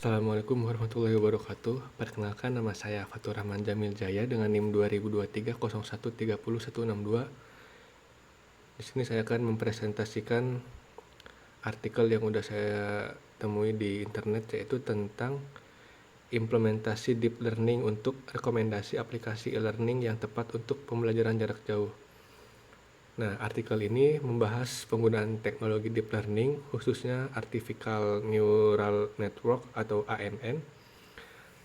Assalamualaikum warahmatullahi wabarakatuh. Perkenalkan, nama saya Fatur Rahman Jamil Jaya dengan NIM 202301306162. Di sini saya akan mempresentasikan artikel yang udah saya temui di internet, yaitu tentang implementasi deep learning untuk rekomendasi aplikasi e-learning yang tepat untuk pembelajaran jarak jauh. Nah, artikel ini membahas penggunaan teknologi deep learning, khususnya Artificial Neural Network atau ANN,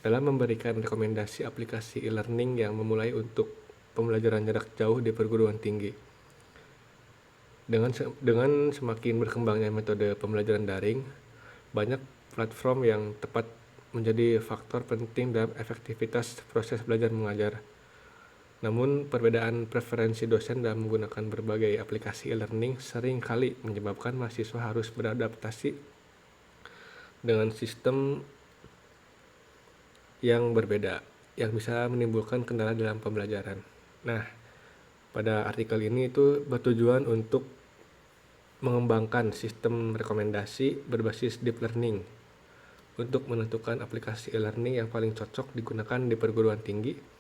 dalam memberikan rekomendasi aplikasi e-learning yang memulai untuk pembelajaran jarak jauh di perguruan tinggi. Dengan semakin berkembangnya metode pembelajaran daring, banyak platform yang tepat menjadi faktor penting dalam efektivitas proses belajar mengajar. Namun, perbedaan preferensi dosen dalam menggunakan berbagai aplikasi e-learning sering kali menyebabkan mahasiswa harus beradaptasi dengan sistem yang berbeda, yang bisa menimbulkan kendala dalam pembelajaran. Nah, pada artikel ini itu bertujuan untuk mengembangkan sistem rekomendasi berbasis deep learning untuk menentukan aplikasi e-learning yang paling cocok digunakan di perguruan tinggi.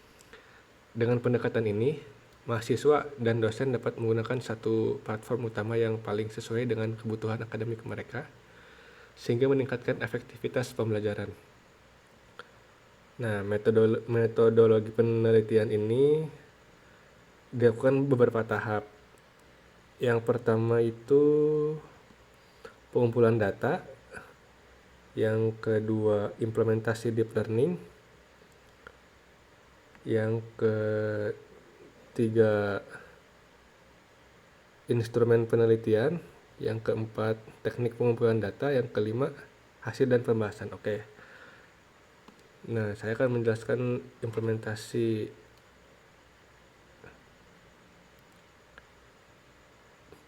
Dengan pendekatan ini, mahasiswa dan dosen dapat menggunakan satu platform utama yang paling sesuai dengan kebutuhan akademik mereka, sehingga meningkatkan efektivitas pembelajaran. Nah, metodologi penelitian ini dilakukan beberapa tahap. Yang pertama itu pengumpulan data, yang kedua implementasi deep learning, yang ketiga instrumen penelitian, yang keempat teknik pengumpulan data, yang kelima hasil dan pembahasan. Oke. Nah, saya akan menjelaskan implementasi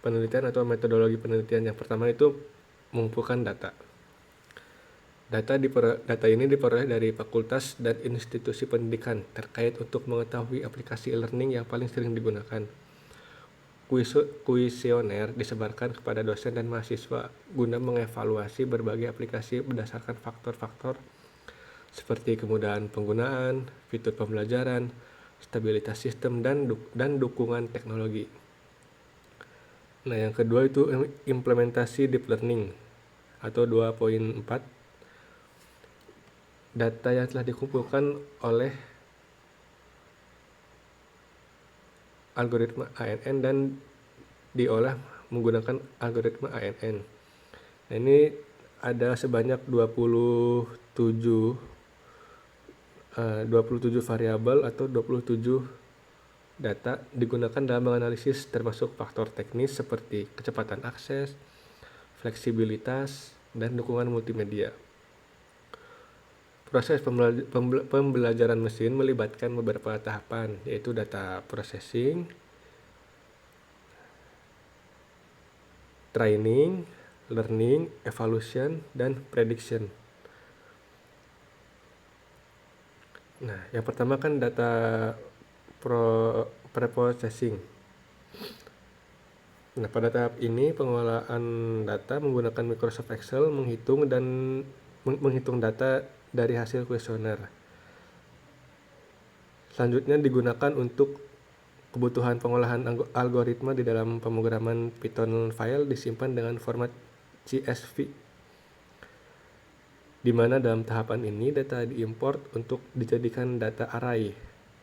penelitian atau metodologi penelitian. Yang pertama itu mengumpulkan data. Data ini diperoleh dari fakultas dan institusi pendidikan terkait untuk mengetahui aplikasi e-learning yang paling sering digunakan. Kuesioner disebarkan kepada dosen dan mahasiswa guna mengevaluasi berbagai aplikasi berdasarkan faktor-faktor seperti kemudahan penggunaan, fitur pembelajaran, stabilitas sistem, dan dukungan teknologi. Nah, yang kedua itu implementasi deep learning atau 2.4. Data yang telah dikumpulkan oleh algoritma ANN dan diolah menggunakan algoritma ANN. Nah, ini ada sebanyak 27 variabel atau 27 data digunakan dalam menganalisis, termasuk faktor teknis seperti kecepatan akses, fleksibilitas, dan dukungan multimedia. Proses pembelajaran mesin melibatkan beberapa tahapan, yaitu data processing, training, learning, evaluation, dan prediction. Nah, yang pertama kan data preprocessing. Nah, pada tahap ini pengolahan data menggunakan Microsoft Excel menghitung data dari hasil kuesioner. Selanjutnya digunakan untuk kebutuhan pengolahan algoritma di dalam pemrograman Python file disimpan dengan format CSV, di mana dalam tahapan ini data diimport untuk dijadikan data array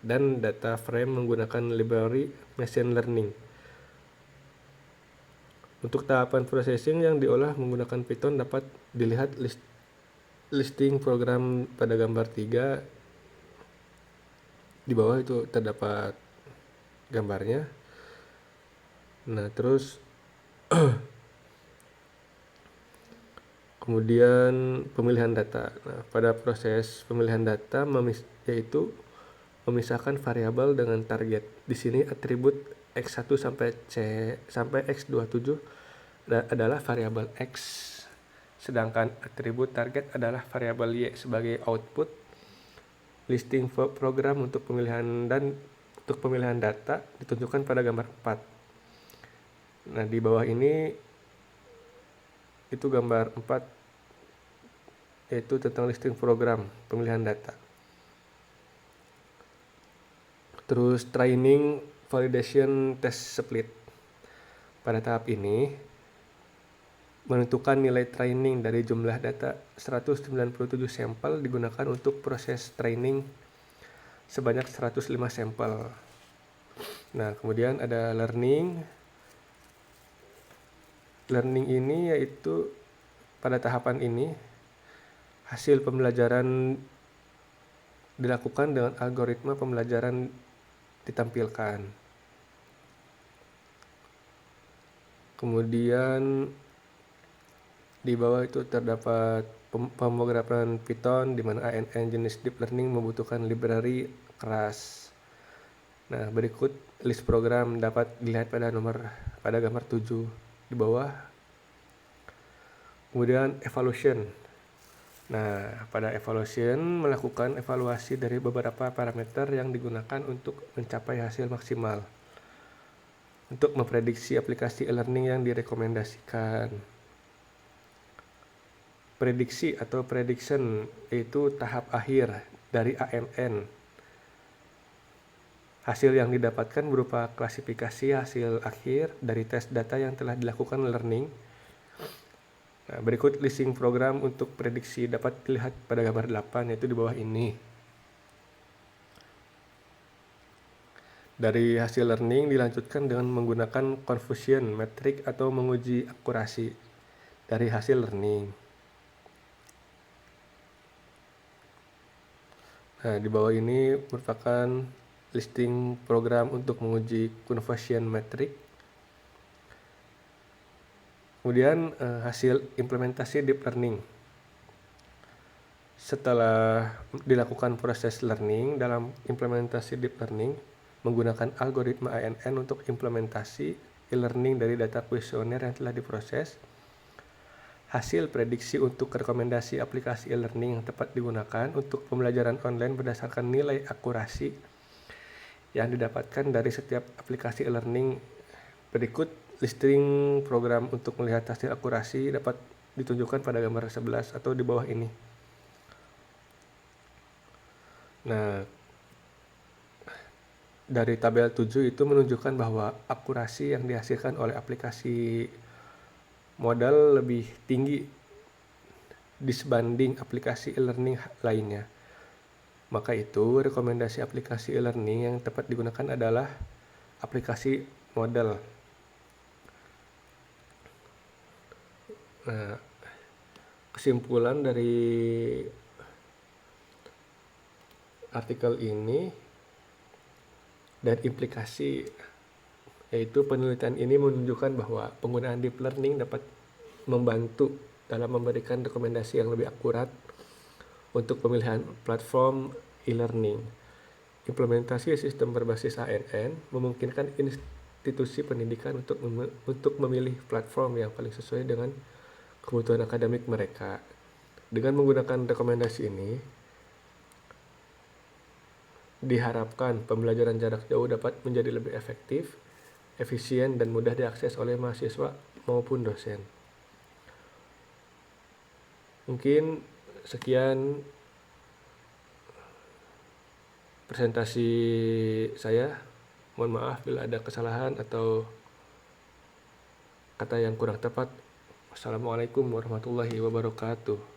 dan data frame menggunakan library machine learning. Untuk tahapan processing yang diolah menggunakan Python dapat dilihat listing program pada gambar 3. Di bawah itu terdapat gambarnya. Nah, terus kemudian pemilihan data. Nah, pada proses pemilihan data yaitu memisahkan variabel dengan target. Di sini atribut X1 sampai X27 adalah variabel X, sedangkan atribut target adalah variabel Y sebagai output. Listing program untuk pemilihan data ditunjukkan pada gambar 4. Nah, di bawah ini itu gambar 4 yaitu tentang listing program pemilihan data. Terus training validation test split. Pada tahap ini, menentukan nilai training dari jumlah data 197 sampel digunakan untuk proses training sebanyak 105 sampel. Nah, kemudian ada learning. Learning ini yaitu pada tahapan ini hasil pembelajaran dilakukan dengan algoritma pembelajaran ditampilkan. Kemudian di bawah itu terdapat pemrograman Python di mana ANN jenis deep learning membutuhkan library keras. Nah, berikut list program dapat dilihat pada gambar 7 di bawah. Kemudian evaluation. Nah, pada evaluation melakukan evaluasi dari beberapa parameter yang digunakan untuk mencapai hasil maksimal untuk memprediksi aplikasi e-learning yang direkomendasikan. Prediksi atau prediction yaitu tahap akhir dari ANN. Hasil yang didapatkan berupa klasifikasi hasil akhir dari tes data yang telah dilakukan learning. Nah, berikut listing program untuk prediksi dapat dilihat pada gambar 8 yaitu di bawah ini. Dari hasil learning dilanjutkan dengan menggunakan confusion metric atau menguji akurasi dari hasil learning. Nah, di bawah ini merupakan listing program untuk menguji conversion metric. Kemudian hasil implementasi deep learning. Setelah dilakukan proses learning dalam implementasi deep learning menggunakan algoritma ANN untuk implementasi e-learning dari data kuesioner yang telah diproses. Hasil prediksi untuk rekomendasi aplikasi e-learning yang tepat digunakan untuk pembelajaran online berdasarkan nilai akurasi yang didapatkan dari setiap aplikasi e-learning. Berikut listing program untuk melihat hasil akurasi dapat ditunjukkan pada gambar 11 atau di bawah ini. Nah, dari tabel 7 itu menunjukkan bahwa akurasi yang dihasilkan oleh aplikasi modal lebih tinggi disebanding aplikasi e-learning lainnya. Maka itu rekomendasi aplikasi e-learning yang tepat digunakan adalah aplikasi modal. Nah, kesimpulan dari artikel ini dan implikasi yaitu penelitian ini menunjukkan bahwa penggunaan deep learning dapat membantu dalam memberikan rekomendasi yang lebih akurat untuk pemilihan platform e-learning. Implementasi sistem berbasis ANN memungkinkan institusi pendidikan untuk memilih platform yang paling sesuai dengan kebutuhan akademik mereka. Dengan menggunakan rekomendasi ini, diharapkan pembelajaran jarak jauh dapat menjadi lebih efektif, efisien, dan mudah diakses oleh mahasiswa maupun dosen. Mungkin sekian presentasi saya. Mohon maaf bila ada kesalahan atau kata yang kurang tepat. Wassalamualaikum warahmatullahi wabarakatuh.